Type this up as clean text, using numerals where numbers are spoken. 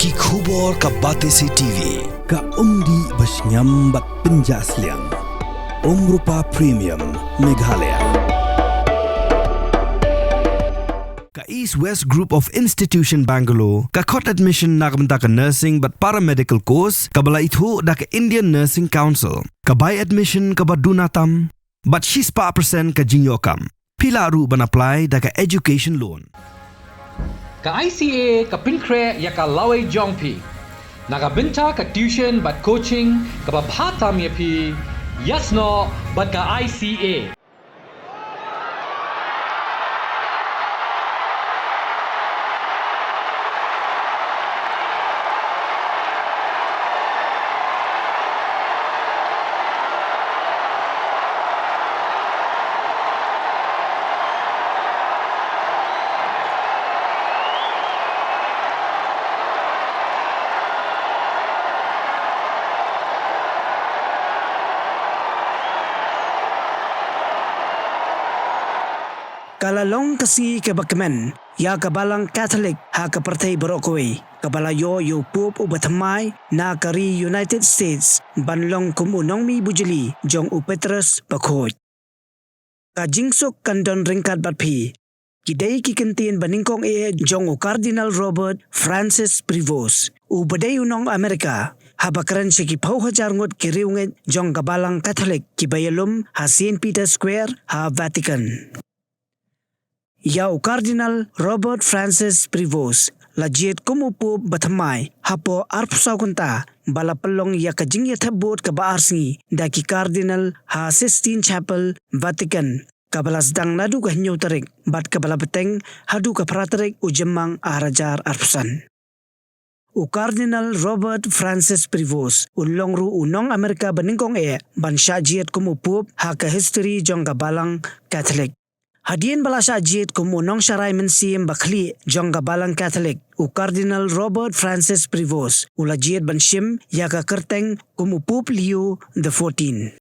Ki khubor ka Batesi TV. Ka umdi basnyam bat penjaslian. Rupa Premium Meghalaya. Ka East West Group of Institution Bangalore, ka khot admission nagamta ka nursing but paramedical course, ka bala ithu da ka Indian Nursing Council, ka buy admission ka badunatam, but 6% ka jinyokam. Pila ru ban apply da ka education loan. Ka ICA ka pinkre ya ka laway jongpi. Nakabinta ka tuition but coaching ka babhatam ya pi. Yes no but ka ICA. Kalalong kasi kabakmen, ya kabalang Catholic ha kapartay Barokwe, kabalayo yo pup ubatamay na kari United States, banlong kumunong mi bujili, jong upetres bakhoy. Kajingsok kandon ringkat batpi, kiday kikintin baningkong jong Cardinal Robert Francis Prevost, ubaday unong Amerika, habakaran siya kipaw hajarngot kiriungit jong kabalang Catholic kibayalum ha St. Peter Square ha Vatican. Yau Cardinal Robert Francis Prevost la Jied kumupo Thymmai hapo arpusaw kunta balapalong ya kajing yatabot ka baarsingi daki Cardinal ha Sistine Chapel Vatican kabalasdang nadu ka hinyo tarik bat kabalapeteng hadu ka pratarik ujemang arajar arpusan. U Cardinal Robert Francis Prevost ulong ru unong Amerika baningkong bansya Jied kumupo ha ka history jong kabalang Catholic. Hadian balasa Jied kumunong syarai mensim bakli jong kabalang Catholic u Cardinal Robert Francis Prevost ula Jied banshim ya ka Kyrteng kumupup Leo the 14.